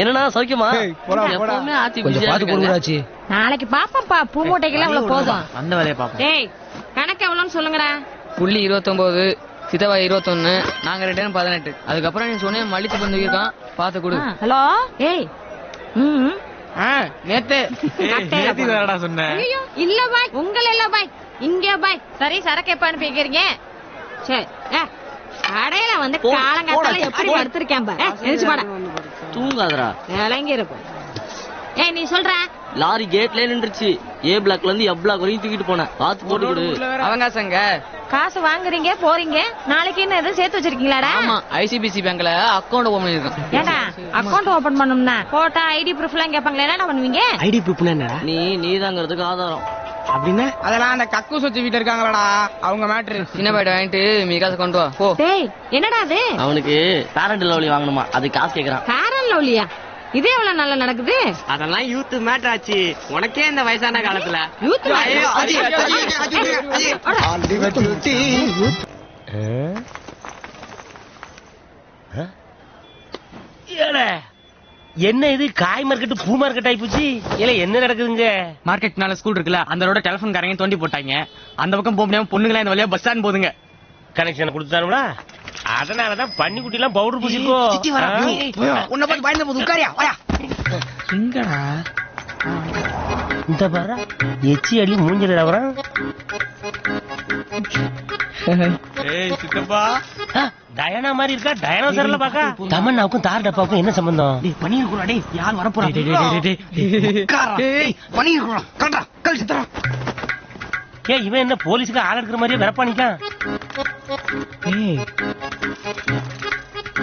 என்னன்னா சௌக்கியமா? எப்பவுமே ஆச்சி கொஞ்சம் பாத்து கொடுங்கடாச்சி. நாளைக்கு பாப்பா பூ மூட்டைக்கெல்லாம் இவ்வளவு போதும். அந்த வேலையை பாப்போம். டேய் கணக்கு எவ்வளவுன்னு சொல்லுங்கடா. புள்ளி 29, சித்தவா 21, நாங்க 2 18. அதுக்கப்புறம் நீ சொன்ன மல்லித்து பந்து இருக்கான், பாத்து கொடு. ஹலோ ஏய் நேத்து சொன்னேன். இல்ல பாய், உங்கள இல்ல பாய், இங்க பாய். சரி சரக்கு எப்ப அனுப்பிக்கிறீங்க? சரி கடையில வந்து காலங்காத்தால எப்படி படுத்திருக்கேன் பாரு. எழுச்சு போட தூங்காதரா, விளங்கி இருக்கும். ஏய் நீ சொல்ற லாரி கேட்ல நின்றுச்சு. ஏ பிளாக்ல இருந்து எப் பிளாக் வரைக்கும் தூக்கிட்டு போனேன். பாத்து போட்டு கொடு. அவங்காசங்க காசு வாங்குறீங்க போறீங்க, நாளைக்கு என்ன எதுவும் சேர்த்து வச்சிருக்கீங்களாடா? ஆமா, ஐசிபிசி பேங்க்ல அக்கவுண்ட் ஓபன் பண்ணிருக்கேன். ஏடா அக்கவுண்ட் ஓபன் பண்ணணும்னா போட்டா ஐடி ப்ரூஃப் எல்லாம் கேட்பாங்களே, என்னடா பண்ணுவீங்க? ஐடி ப்ரூஃப்னா என்னடா? நீதாங்கிறதுக்கு ஆதாரம். அப்படின்னா அதெல்லாம் அந்த கக்கு சொச்சு வீட்டு இருக்காங்களா, அவங்க மேட்ரு. சின்ன பாய்ட்டு வாங்கிட்டு மீ காசு கொண்டு வா போ. டேய் என்னடா அது? அவனுக்கு பேரண்ட் லவ்லி வாங்கணுமா, அது காசு கேக்குறான். காரல் லவ்லியா? இது எவ்வளவு நல்லா நடக்குது? அதெல்லாம் யூத் மேட்டர் ஆச்சு. உனக்கே இந்த வயசான காலத்துல யூத் என்ன இது காய் மார்க்கெட் பூ மார்க்கெட் ஆயிப்போச்சு. இல்ல என்ன நடக்குதுங்க? மார்க்கெட்னால ஸ்கூல் இருக்குல்ல, அந்த ரோட டெலிபோன் காரங்க தோண்டி போட்டாங்க. அந்த பக்கம் போக முடியாம பொண்ணுங்களா இந்த வழியா பஸ் ஸ்டாண்ட் போதுங்க. கனெக்ஷன் கொடுத்தானுங்களா? அதனாலதான் பன்னிக்குட்டி எல்லாம் பவுடர் பூசிக்கோ. உன்னை பார்த்து பயந்து போது உட்காரியா வாயா. எங்கடா இந்த பாரு எச்சி அடி மூஞ்சில வரான். டயனா மாதிரி இருக்கா? டயனோசர்ல பாக்கா. தமன்னாவுக்கும் தார் டப்பாவுக்கும் என்ன சம்பந்தம்? பண்ணிருக்கா டேய், யார் வரப்போறா? பண்ணிருக்கா கண்டா கழிச்சு தரா. ஏ இவன் என்ன போலீஸுக்கு ஆள் எடுக்கிற மாதிரியே வரப்பானிக்கான்.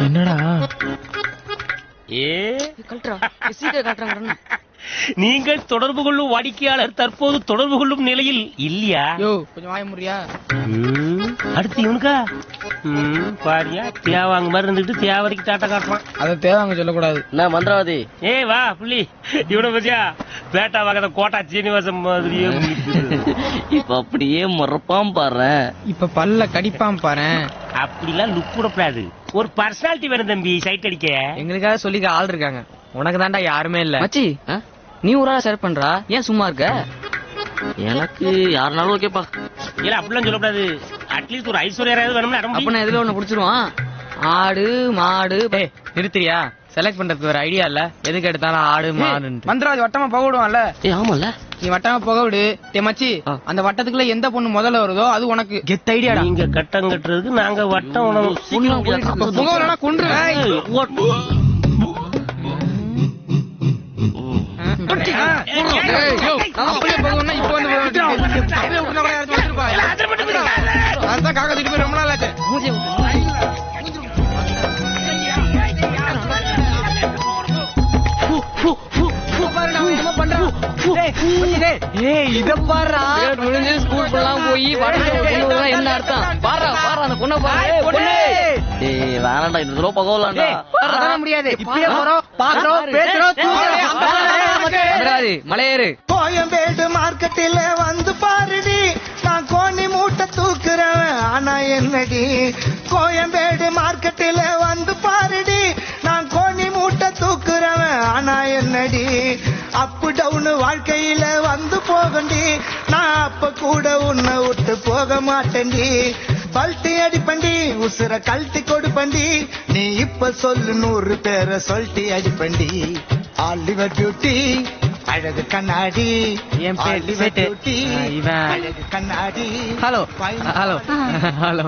என்னடா ஏ கல்ட்ரா சீட்டை காட்டுறாங்க. நீங்கள் தொடர்பு கொள்ளும் வாடிக்கையாளர் தற்போது தொடர்பு கொள்ளும் நிலையில் இல்லையா? யோ கொஞ்சம் வாய முறியா. அடுத்து இவனுக்கா பாரியா தேவாங்க மாதிரி இருந்துட்டு தேவரைக்கு டாட்டா காட்டுறான். அதை தேவாங்க சொல்லக்கூடாது. என்ன மந்திரவாதி? ஏ வா புள்ளி, இவனை பத்தியா பேட்டா வாங்கத கோட்டா சீனிவாசம் மாதிரியே. இப்ப அப்படியே மறப்பாம பாரு. இப்ப பல்ல கடிப்பாம பாரு. அப்படிலாம் லுக் விடக்கூடாது. ஒரு பர்சனாலிட்டி வேணும் தம்பி சைட் அடிக்க. எங்களுக்காக சொல்லிக்க ஆள் இருக்காங்க, உனக்கு தாண்டா யாருமே இல்ல. மச்சி நீ ஒரு ஆளா செலக்ட் பண்றா, ஏன் சும்மா இருக்க? எனக்கு யாருனாலும் ஓகேப்பா. இல்ல அப்படிலாம் சொல்லக்கூடாது. அட்லீஸ்ட் ஒரு ஐஸ்வர்யாவது வேணும்னு அடம். அப்ப நான் எதுல ஒண்ணு புடிச்சிருவான். ஆடு மாடு. நிறுத்தியா? செலக்ட் பண்றதுக்கு ஒரு ஐடியா இல்ல, எதுக்கு எடுத்தாலும் ஆடு மாடு. மந்திரவாதி வட்டமா போக விடுவான்ல. ஆமால, நீ வட்டமா போக விடு. டே மச்சி, அந்த வட்டத்துக்குள்ள எந்த பொண்ணு முதல்ல வருதோ அது உனக்கு கெத் ஐடியாடா. நீங்க கட்டம் கட்டுறதுக்கு நாங்க வட்டம் முகவலனா கொன்று. அப்படியே போகணும்னா இப்ப வந்து அதான் காக்கா திட்டு போய் ரொம்ப நாள் ஆச்சு. இத பாரு முடிஞ்சு ஸ்கூல் எல்லாம் போய் என்ன அர்த்தம்? பாரு பாரு அந்த பொண்ணை பாரு. வேணாண்டா, இந்த தடவை பகவலாண்டா. முடியாது. இப்பயே போறோம், பாக்குறோம், பேசுறோம். மலையேறு. கோயம்பேடு மார்க்கெட்டில வந்து பாருடி, நான் கோணி மூட்டை தூக்குறவன் ஆனா என்னடி. கோயம்பேடு மார்க்கெட்டில வந்து பாருடி, நான் கோணி மூட்டை தூக்குறவன் ஆனா என்னடி. அப்பு டவுன் வாழ்க்கையில வந்து போகண்டி, நான் அப்ப கூட உன்னை விட்டு போக மாட்டேன்டி. பல்ட்டி அடிப்பண்டி, உசுர கழட்டி கொடுப்பண்டி, நீ இப்ப சொல்லு 100 பேரை சொல்லிட்டு அடிப்பண்டி. ஆலிவர் பியூட்டி அழகு கண்ணாடி, என் பேர் பியூட்டி இவன் அழகு கண்ணாடி. ஹலோ ஹலோ ஹலோ,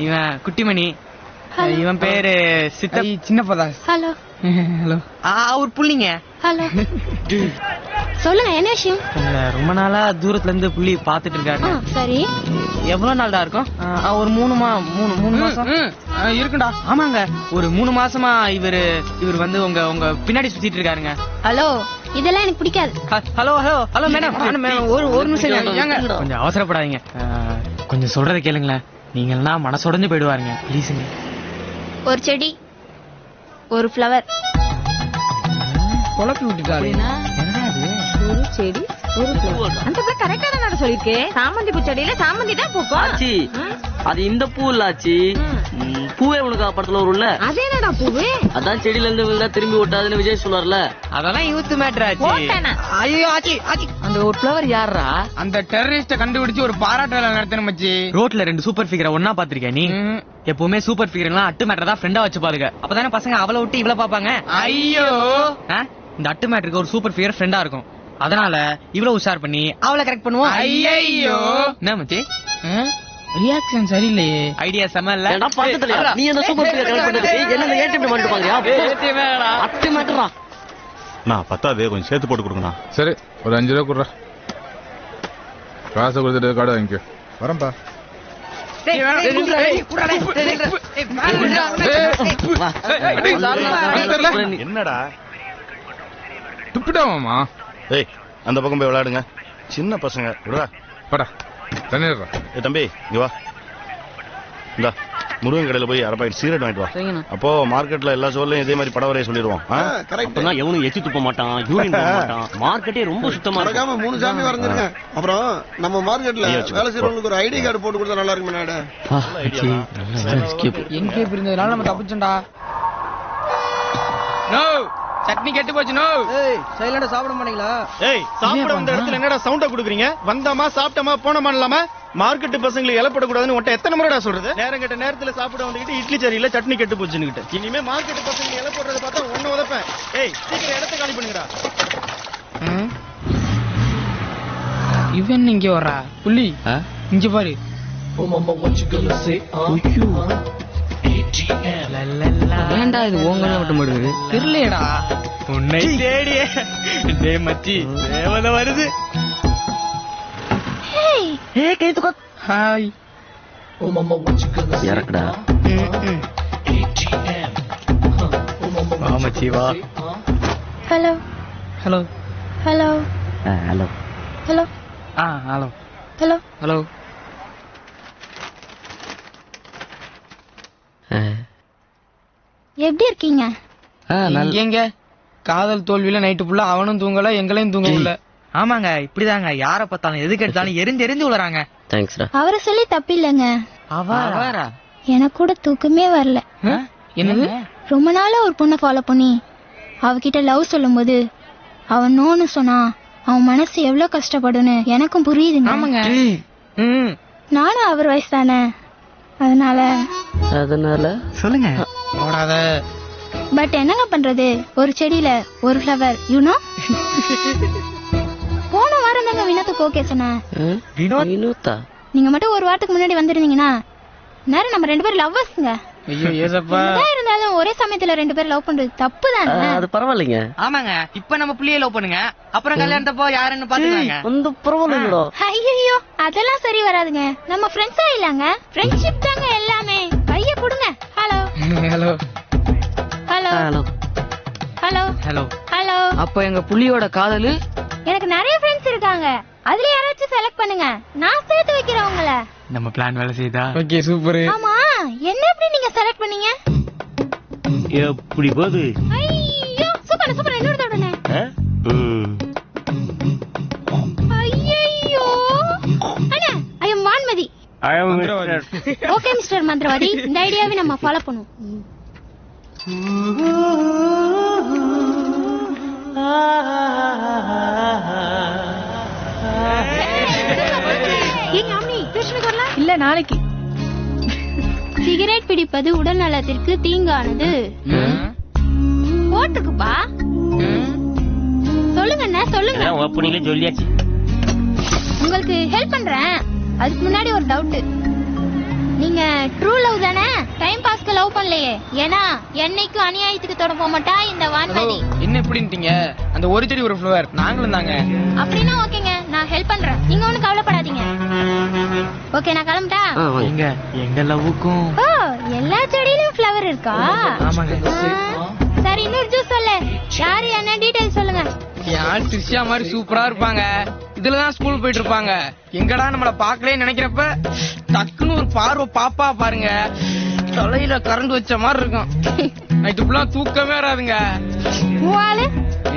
இவன் குட்டிமணி. இவன் பேரு சித்த சின்னப்பதா. Hello hello. அவர் புள்ளிங்க. ஹலோ சொல்லுங்க என்ன விஷயம்? ரொம்ப நாளா தூரத்துல இருந்து புள்ளி பாத்துட்டு இருக்காரு. சரி எவ்வளவு நாள்டா இருக்கும்? ஒரு 3 மாசம் இருக்குடா. ஆமாங்க, ஒரு 3 மாசமா இவர் வந்து உங்க பின்னாடி சுத்திட்டு இருக்காருங்க. ஹலோ இதெல்லாம் எனக்கு பிடிக்காது. ஹலோ ஹலோ ஹலோ மேடம், ஒரு நிமிஷம் கொஞ்சம் அவசரப்படாதீங்க. கொஞ்சம் சொல்றதை கேளுங்களேன், நீங்கன்னா மனசுடைஞ்சு போயிடுவாருங்க. ப்ளீஸுங்க. ஒரு செடி, ஒரு ஃப்ளவர். குழப்பி விட்டுட்டாரு. ஒரு செடி அந்த பிள்ளை கரெக்டா தான் சொல்லிருக்கு. சாமந்தி பூச்செடியில சாமந்தி தான் பூக்கும். ஆச்சி அது இந்த பூ இல்ல ஆச்சி. பூவே உனக்கு படத்துல வரும்ல, அதே என்னடா பூவு? அதான் செடியில இருந்து விழுந்தா திரும்பி விட்டாதுன்னு விஜய் சொல்லுவார்ல. அதெல்லாம் யூத் மேட்டர் ஆச்சு. போட்டேனா? ஐயோ ஆச்சி ஆச்சி, அந்த ஒரு ஃபிளவர் யாரா? அந்த டெரரிஸ்ட கண்டுபிடிச்சு ஒரு பாராட்டு வேலை நடத்தணும் மச்சி. ரோட்ல 2 சூப்பர் ஃபிகரை ஒன்னா பாத்திருக்கேன் நீ. எப்பவுமே சூப்பர் ஃபிகர் எல்லாம் அட்டு மேட்டர் தான் ஃப்ரெண்டா வச்சு பாருங்க. அப்பதானே பசங்க அவளை விட்டு இவள பாப்பாங்க. ஐயோ இந்த அட்டு மேட்டருக்கு ஒரு சூப்பர் ஃபிகர் ஃப்ரெண்டா இருக்கும். அதனால இவ்வளவு உஷார் பண்ணி அவளை கரெக்ட் பண்ணுவோம். ஐயோ என்ன மச்சி ரியாக்ஷன் சரியில்லையே. ஐடியா செம இல்ல? ஏன்டா பக்கத்துலயா? நீ அந்த சூப்பர் ஃபிகர் கனெக்ட் பண்றதுக்கு என்ன ஏடிஎம் பண்ணிட்டு பாக்கறியா? அட்டு மேட்டரா? நான் பத்தாது கொஞ்சம் சேர்த்து போட்டு கொடுங்கண்ணா. சரி ஒரு 5 ரூபா கொடுறா. காசை கொடுத்துட்டு கார்டு வாங்கிக்கோ. வரம்பா. என்னடா துப்பிட்டாமாமா? ஏய் அந்த பக்கம் போய் விளையாடுங்க, சின்ன பசங்க. விடுறா படா தண்ணிடுறா. ஏ தம்பி இங்க வா. இந்தா முருகன் கடையில போய் 1/2 பாக்கெட் சிகரெட் வாங்கிட்டு வா. சரிங்கண்ணா. அப்போ மார்க்கெட்ல எல்லா சோர்லயும் இதே மாதிரி படம் வரைய சொல்லிடுவோம். அப்பதான் எவனும் எச்சி துப்ப மாட்டான், யூரின் போக மாட்டான். மார்க்கெட்டே ரொம்ப சுத்தமா இருக்கும். 3 சாமி வரைஞ்சிருங்க. அப்புறம் நம்ம மார்க்கெட்ல வேலை செய்யறவங்களுக்கு ஒரு ஐடி கார்டு போட்டு கொடுத்தா நல்லா இருக்கும். எங்கே இருந்ததுனால நம்ம தப்பிச்சோம்டா. நோ சட்னி கெட்டு போச்சு. நோ சைலண்டா சாப்பிட மாட்டீங்களா? ஏய் சாப்பிட வந்த இடத்துல என்னடா சவுண்டா குடுக்குறீங்க? வந்தமா சாப்பிட்டமா போனமா இல்லாம மார்க்கெட் பசங்களுக்கு இலப்பட கூடாதுன்னு உன்ட்ட எத்தனை முறைடா சொல்றது? நேரம் கெட்ட நேரத்துல சாப்பிட வந்துகிட்டு இட்லி சரியில்ல சட்னி கெட்டு போச்சுன்னு. இனிமே மார்க்கெட் பசங்க இலப்படுறத பார்த்தா ஒண்ணு உதப்பேன். ஏய் சீக்கிரம் இடத்த காலி பண்ணுங்கடா. இவன் இங்க வர்றா புள்ளி. இங்க பாரு. ஏன்டா இது ஓங்கல மட்டும் போடுது? தெரியலடா. உன்னை தேடியே டே மச்சி தேவதை வருது. ஏய் கை தூக்க. ஹாய் இறக்குடா. வா மச்சி வா. Hello hello hello hello hello hello hello hello. எப்படி இருக்கீங்க? எங்க காதல் தோல்வியில நைட்டு ஃபுல்லா அவனும் தூங்கல எங்களையும் தூங்கல. ஆமாங்க இப்படிதாங்க. யார பார்த்தாலும் எதுக்கு எடுத்தாலும் எரிஞ்சு விழுறாங்க. தேங்க்ஸ்டா. அவரை சொல்லி தப்பில்லைங்க. அவரா? எனக்கு கூட தூக்கமே வரல. என்னது? ரொம்ப நாளா ஒரு பொண்ணை ஃபாலோ பண்ணி அவகிட்ட லவ் சொல்லும்போது அவன் நோன்னு சொன்னா அவன் மனசு எவ்வளவு கஷ்டப்படுன்னு எனக்கும் புரியுதுங்க. ஆமாங்க. நானும் அவர் வயசு தானே, அதனால சொல்லுங்க. ஓடாத. பட் என்னங்க பண்றது, ஒரு செடியில ஒரு ஃப்ளவர் யூனோ. போன வாரம் தாங்க வினோத்துக்கு ஓகே சொன்னேன். வினோத்தா? நீங்க மட்டும் ஒரு வாரத்துக்கு முன்னாடி வந்திருந்தீங்கன்னா நேரம் நம்ம 2 பேரும் லவ்வர்ஸ்ங்க. ஐயோ ஏசப்பா. இருந்தாலும் ஒரே சமயத்துல 2 பேரும் லவ் பண்றது தப்பு தானே? அது பரவாயில்லைங்க. ஆமாங்க இப்ப நம்ம புள்ளிய லவ் பண்ணுங்க, அப்புறம் கல்யாணத்தப்போ யாருன்னு பாத்துக்காங்க. அந்த பரவாயில்லைங்களோ? ஐயோ அதெல்லாம் சரி வராதுங்க. நம்ம ஃப்ரெண்ட்ஸா இல்லங்க, ஃப்ரெண்ட்ஷிப் தாங்க எல்லாமே. கைய கொடுங்க. Hello hello hello hello hello hello hello. அப்ப எங்க புள்ளியோட காதலு. எனக்கு நிறைய ஃப்ரெண்ட்ஸ் இருக்காங்க, அதுல யாராச்சும் செலக்ட் பண்ணுங்க, நான் சேர்த்து வைக்கிறேன் உங்களை. நம்ம பிளான் வேலை செய்தா? Okay super. ஆமா என்ன எப்படி நீங்க செலக்ட் பண்ணீங்க? எப்படி போகுது? ஐயோ சூப்பர் சூப்பர். இன்னொரு தடவை. ஐயோ அண்ணா ஐ அம் வான்மதி. ஓகே மிஸ்டர் மந்திரவாதி, இந்த ஐடியாவை நம்ம ஃபாலோ பண்ணுவோம். இல்ல நாளைக்கு. சிகரெட் பிடிப்பது உடல் நலத்திற்கு தீங்கானது. போட்டுக்குப்பா. சொல்லுங்க அண்ணா சொல்லுங்க. ஓப்பனிங்ல சொல்லியாச்சு. உங்களுக்கு ஹெல்ப் பண்றேன். அதுக்கு முன்னாடி ஒரு டவுட். நீங்க ட்ரூ லவ் தானே? டைம் பாஸ்க்கு லவ் பண்ணலையே? ஏன்னா என்னைக்கும் அநியாயத்துக்கு தொட போக மாட்டா இந்த வான்மதி. என்ன இப்படின்ட்டீங்க? அந்த ஒரு செடி ஒரு ஃப்ளவர் நாங்களும் தாங்க. அப்படின்னா ஓகேங்க, நான் ஹெல்ப் பண்றேன், நீங்க ஒண்ணும் கவலைப்படாதீங்க. ஓகே நான் கிளம்பிட்டா? எங்க லவ்வுக்கும் எல்லா செடியிலும் ஃப்ளவர் இருக்கா? ஆமாங்க. சரி இன்னொரு ஜூஸ் சொல்லு. யாரு என்ன டீடைல் சொல்லுங்க. யார் த்ரிஷா மாதிரி சூப்பரா இருப்பாங்க, இதுலதான் ஸ்கூல் போயிட்டு இருப்பாங்க. எங்கடா நம்மள பாக்கலே நினைக்கிறப்ப டக்குன்னு ஒரு பார்வை பாப்பா பாருங்க, தலையில கரண்ட் வச்ச மாதிரி இருக்கும். நைட்டு ஃபுல்லா தூக்கமே வராதுங்க. மூவாலு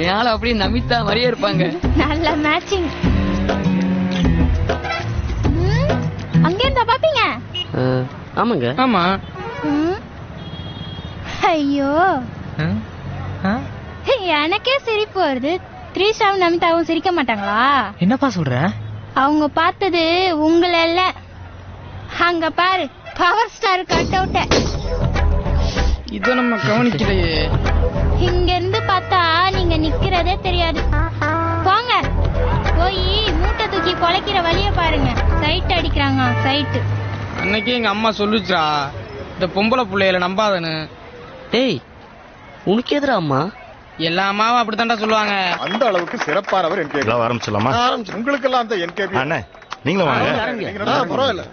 என்னால அப்படியே நமிதா மாதிரியே இருப்பாங்க. நல்ல மேட்சிங். அங்க இருந்தா பாப்பீங்க? ஆமாங்க. ஆமா. ஐயோ எனக்கே சிரிப்பு வருது. த்ரீஷாவும் நமிதாவும் சிரிக்க மாட்டாங்களா? என்னப்பா சொல்ற? அவங்க பார்த்தது உங்களை இல்ல. அங்க பாரு பவர் ஸ்டார் கட் அவுட்ட. இத நம்ம கவனிக்கலையே. இங்க இருந்து பார்த்தா நீங்க நிக்கிறதே தெரியாது. போங்க போய் மூட்டை தூக்கி பொழைக்கிற வழிய பாருங்க. சைட் அடிக்கிறாங்க சைட். அன்னைக்கே எங்க அம்மா சொல்லுச்சா இந்த பொம்பளை பிள்ளையில நம்பாதன்னு. டேய் உனக்கு எதிரா அம்மா? எல்லா அம்மாவும் அப்படித்தான்டா சொல்லுவாங்க. அந்த அளவுக்கு சிறப்பானவர் என்கேபி. ஆரம்பிச்சலாமா? உங்களுக்கு எல்லாம் அந்த என்கேபி. அண்ணே நீங்களும் வாங்க. பரவாயில்ல.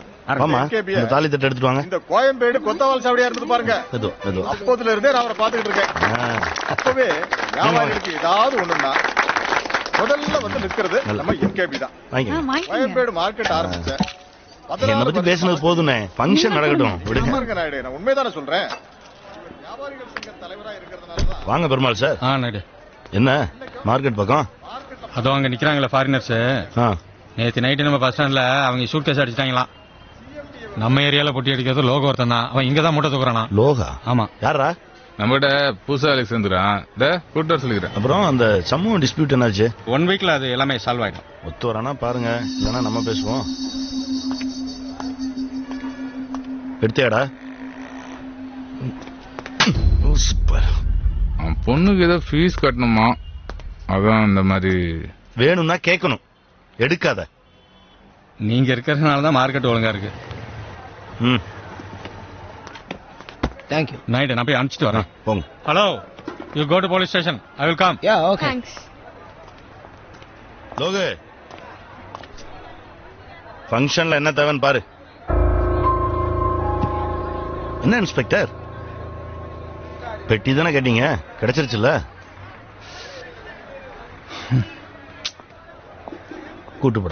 ஆமா இந்த தாலி தட்டு எடுத்துட்டு வாங்க. இந்த கோயம்பேடு கொத்தவால் சாவடியா இருந்தது பாருங்க. அப்போதுல இருந்தே நான் அவரை பாத்துக்கிட்டு இருக்கேன். அப்பவே வியாபாரிகளுக்கு ஏதாவது ஒண்ணுன்னா முதல்ல வந்து நிக்கிறது நம்ம என்கேபி தான். கோயம்பேடு மார்க்கெட் ஆரம்பிச்சேன். என்ன பத்தி பேசுனது போதுனே. ஃபங்க்ஷன் நடக்கட்டும் விடுங்க. நான் உண்மைதானே சொல்றேன். வியாபாரிகள் சங்க தலைவரா இருக்கிறதுனாலதான். வாங்க பெருமாள் சார். நாயுடு. என்ன மார்க்கெட் பக்கம்? அதோ அங்க நிக்கிறாங்களே ஃபாரினர்ஸ். நேத்து நைட்டு நம்ம பஸ் ஸ்டாண்ட்ல அவங்க சூட் கேஸ் அடிச்சிட்டாங்களாம். நம்ம ஏரியால பொட்டி அடிக்கிறது லோகோ ஒருத்தன் தான். அவன் இங்கதான் மூட்டை தூக்குறானா. லோகா? ஆமா. யாரா? நம்மகிட்ட புதுசா சேர்ந்துறான். கூட்டர் சொல்லிக்கிறேன். அப்புறம் அந்த சமூக டிஸ்பியூட் என்னாச்சு? 1 வீக்ல அது எல்லாமே சால்வ் ஆயிடும். ஒத்து வரானா பாருங்க, இல்லைன்னா நம்ம பேசுவோம். எடுத்தியாடா? பொண்ணுக்கு ஏதோ ஃபீஸ் கட்டணுமா, அதான் இந்த மாதிரி. வேணும்னா கேட்கணும், எடுக்காத. நீங்க இருக்கிறதுனாலதான் மார்க்கெட் ஒழுங்கா இருக்கு. தேங்க்யூ. நைட் நான் போய் அனுப்பிச்சிட்டு வரேன். போங்க. Hello, you go to police station. I will come. Yeah okay. Thanks. Logu ஃபங்க்ஷன்ல என்ன தேவைன்னு பாரு. என்ன இன்ஸ்பெக்டர், பெட்டி தானே கேட்டீங்க, கிடைச்சிருச்சுல்ல? கூட்டு